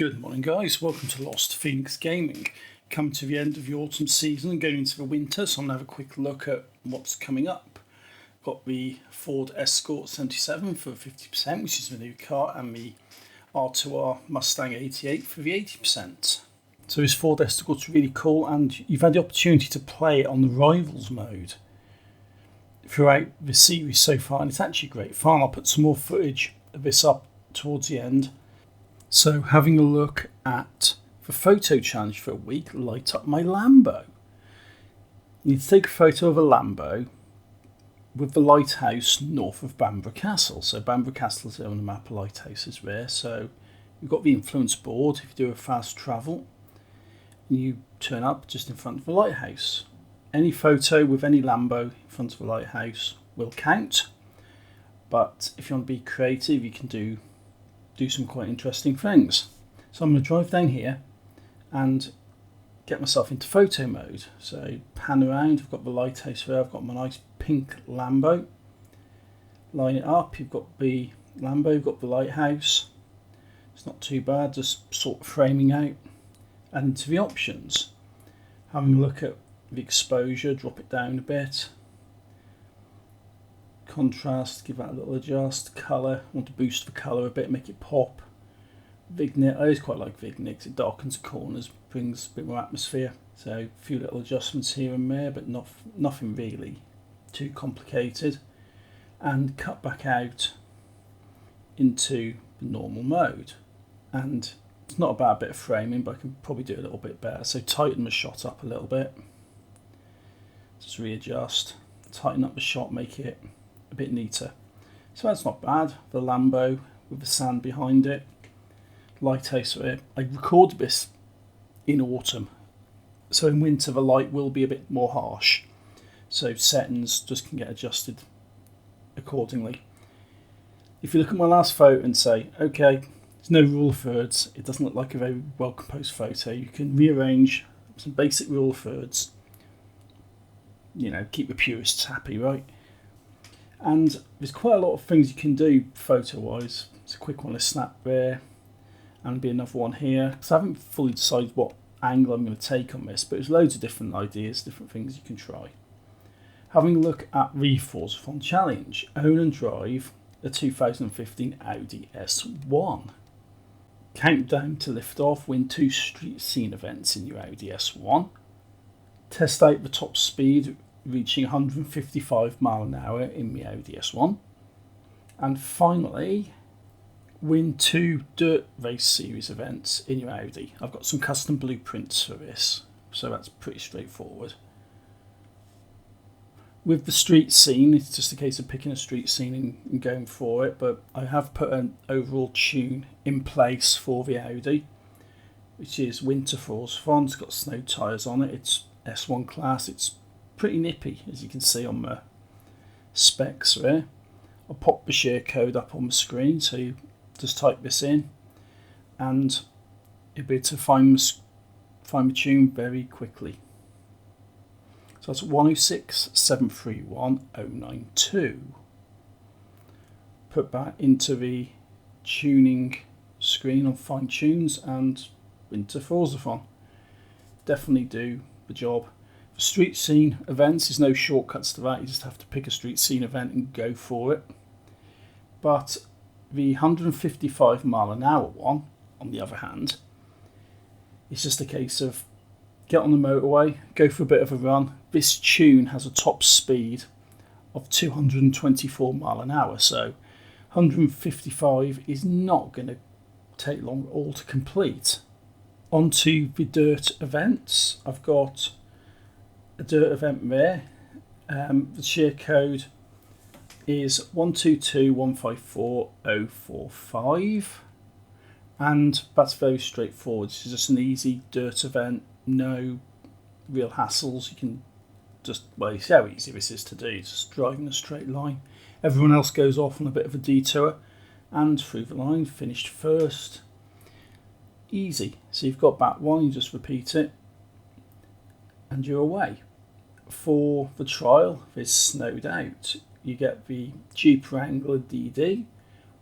Good morning guys, welcome to Lost Phoenix Gaming. Coming to the end of the autumn season and going into the winter, so I'm going to have a quick look at what's coming up. Got the Ford Escort 77 for 50%, which is the new car, and the R2R Mustang 88 for the 80%. So this Ford Escort's really cool, and you've had the opportunity to play it on the Rivals mode throughout the series so far, and it's actually great fun. I'll put some more footage of this up towards the end. So having a look at the photo challenge for a week, Light Up My Lambo. You need to take a photo of a Lambo with the lighthouse north of Bamburgh Castle. So Bamburgh Castle is on the map, a lighthouse is there. So you've got the influence board. If you do a fast travel, you turn up just in front of the lighthouse. Any photo with any Lambo in front of the lighthouse will count. But if you want to be creative, you can do some quite interesting things. So I'm going to drive down here and get myself into photo mode. So pan around, I've got the lighthouse there, I've got my nice pink Lambo. Line it up, you've got the Lambo, you've got the lighthouse. It's not too bad, just sort of framing out. And into the options, having a look at the exposure, drop it down a bit. Contrast, give that a little adjust. Colour, want to boost the colour a bit, make it pop. Vignette, I always quite like Vignette because it darkens the corners, brings a bit more atmosphere. So a few little adjustments here and there, but nothing really too complicated. And cut back out into the normal mode. And it's not a bad bit of framing, but I can probably do a little bit better. So tighten the shot up a little bit. Just readjust, tighten up the shot, make it a bit neater. So that's not bad. The Lambo with the sand behind it. Lighthouse there. I recorded this in autumn, so in winter the light will be a bit more harsh. So settings just can get adjusted accordingly. If you look at my last photo and say, okay, there's no rule of thirds, it doesn't look like a very well composed photo, you can rearrange some basic rule of thirds. You know, keep the purists happy, right? And there's quite a lot of things you can do photo-wise. It's a quick one to snap there, and there'll be another one here. Because I haven't fully decided what angle I'm going to take on this, but there's loads of different ideas, different things you can try. Having a look at the Forzathon challenge, own and drive a 2015 Audi S1. Countdown to lift off, win 2 street scene events in your Audi S1. Test out the top speed, reaching 155 mile an hour in the Audi S1. And finally, win 2 dirt race series events in your Audi. I've got some custom blueprints for this, so that's pretty straightforward. With the street scene, it's just a case of picking a street scene and going for it, but I have put an overall tune in place for the Audi, which is winter Forzathon. It's got snow tyres on it, it's S1 class, it's pretty nippy, as you can see on the specs there. I'll pop the share code up on the screen, so you just type this in and you'll be able to find the tune very quickly. So that's 106 731 092. Put that into the tuning screen on Find Tunes and Winter Forzathon. Definitely do the job. For street scene events, there's no shortcuts to that, you just have to pick a street scene event and go for it. But the 155 mile an hour one, on the other hand, it's just a case of get on the motorway, go for a bit of a run. This tune has a top speed of 224 mile an hour, so 155 is not going to take long at all to complete. Onto the dirt events. I've got a dirt event there. The share code is 122154045, and that's very straightforward. It's just an easy dirt event, no real hassles. You can just, well, you see how easy this is to do, just driving a straight line. Everyone else goes off on a bit of a detour and through the line, finished first. Easy. So you've got back one, you just repeat it and you're away. For the trial, if it's snowed out, you get the Jeep Wrangler DD,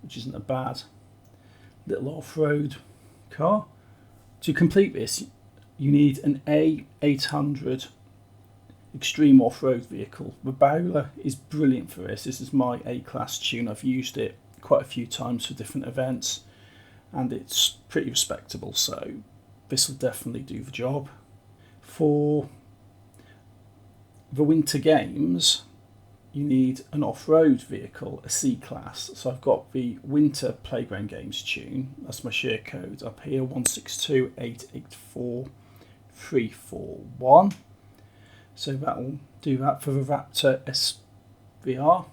which isn't a bad little off-road car. To complete this, you need an A800 extreme off-road vehicle. The Bowler is brilliant for this. This is my A-class tune. I've used it quite a few times for different events and it's pretty respectable, so this will definitely do the job. For the winter games, you need an off-road vehicle, a C-class. So I've got the winter playground games tune. That's my share code up here, 162884341. So that will do that for the Raptor SVR,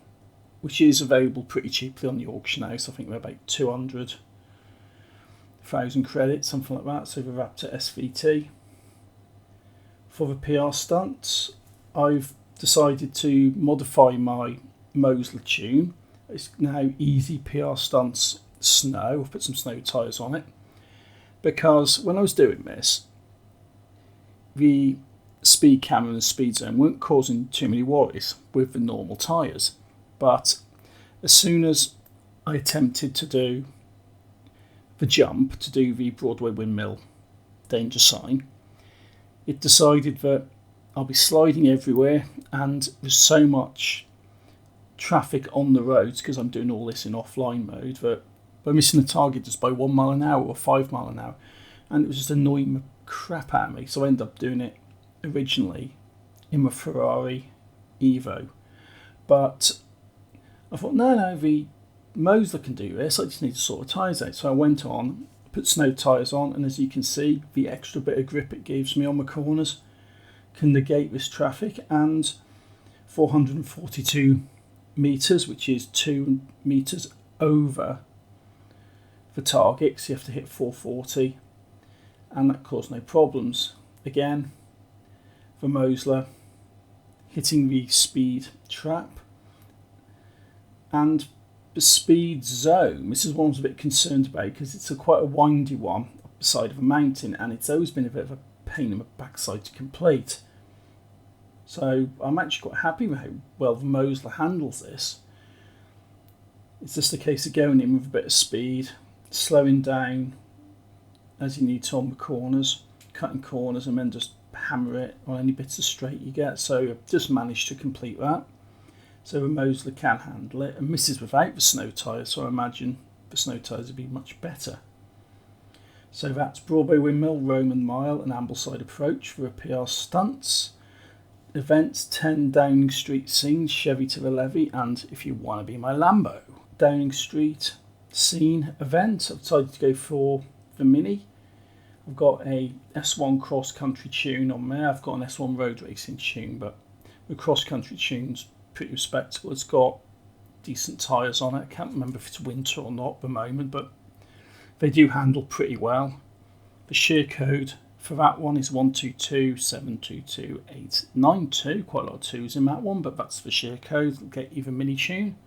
which is available pretty cheaply on the auction house. I think they're about 200,000 credits, something like that. So the Raptor SVT. For the PR stunts, I've decided to modify my Mosler tune. It's now Easy PR Stunts Snow. I've put some snow tyres on it because when I was doing this, the speed camera and the speed zone weren't causing too many worries with the normal tyres. But as soon as I attempted to do the jump, to do the Broadway windmill danger sign, it decided that I'll be sliding everywhere and there's so much traffic on the roads because I'm doing all this in offline mode that we're missing the target just by 1 mile an hour or 5 mile an hour, and it was just annoying the crap out of me. So I ended up doing it originally in my Ferrari Evo, but I thought no, the Mosler can do this, I just need to sort the tyres out. So I went on, put snow tyres on, and as you can see, the extra bit of grip it gives me on the corners can negate this traffic. And 442 metres, which is 2 metres over the target, so you have to hit 440, and that caused no problems. Again, the Mosler hitting the speed trap. And the speed zone, this is one I was a bit concerned about because it's quite a windy one up the side of a mountain, and it's always been a bit of a pain in the backside to complete. So I'm actually quite happy with how well the Mosler handles this. It's just a case of going in with a bit of speed, slowing down as you need to on the corners, cutting corners, and then just hammer it on any bits of straight you get. So I've just managed to complete that. So the Mosler can handle it, and this is without the snow tyres, so I imagine the snow tyres would be much better. So that's Broadway Windmill, Roman Mile and Ambleside Approach for a PR Stunts. Events 10 Downing Street Scene, Chevy to the Levee, and If You Want to Be My Lambo. Downing Street Scene event, I've decided to go for the Mini. I've got a S1 cross country tune on there. I've got an S1 road racing tune, but the cross country tune's pretty respectable. It's got decent tyres on it. I can't remember if it's winter or not at the moment, but they do handle pretty well. The share code for that one is 122722892. Quite a lot of twos in that one, but that's the share code. It'll get you the mini tune.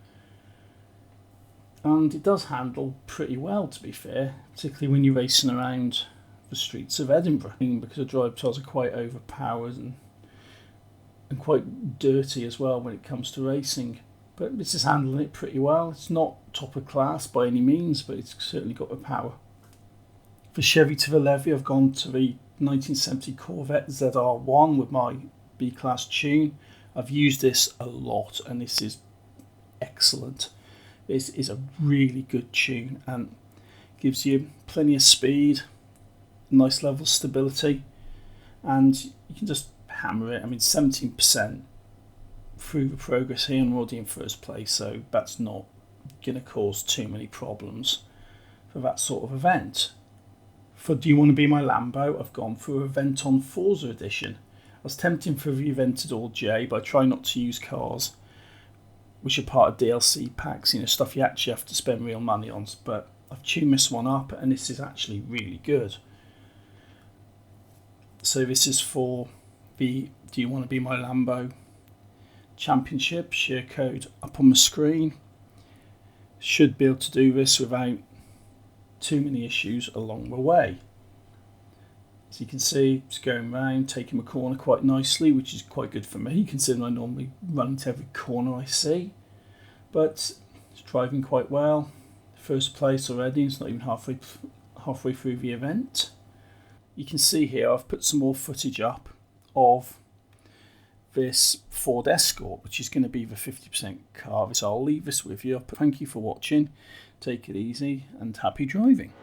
And it does handle pretty well, to be fair, particularly when you're racing around the streets of Edinburgh, because the drive tiles are quite overpowered and quite dirty as well when it comes to racing. But this is handling it pretty well. It's not top of class by any means, but it's certainly got the power. For Chevy to the Levee, I've gone to the 1970 Corvette ZR1 with my B-Class tune. I've used this a lot and this is excellent. This is a really good tune and gives you plenty of speed, nice level of stability, and you can just hammer it. I mean, 17% through the progress here and we're already in first place, so that's not going to cause too many problems for that sort of event. For Do You Want to Be My Lambo, I've gone for Event on Forza edition. I was tempting for the Aventador J, but I try not to use cars which are part of DLC packs, stuff you actually have to spend real money on, but I've tuned this one up and this is actually really good. So this is for the Do You Want to Be My Lambo Championship. Share code up on the screen. Should be able to do this without too many issues along the way. As you can see, it's going round, taking the corner quite nicely, which is quite good for me, considering I normally run into every corner I see. But it's driving quite well. First place already, it's not even halfway halfway through the event. You can see here I've put some more footage up of this Ford Escort, which is going to be the 50% car. So I'll leave this with you. Thank you for watching. Take it easy and happy driving.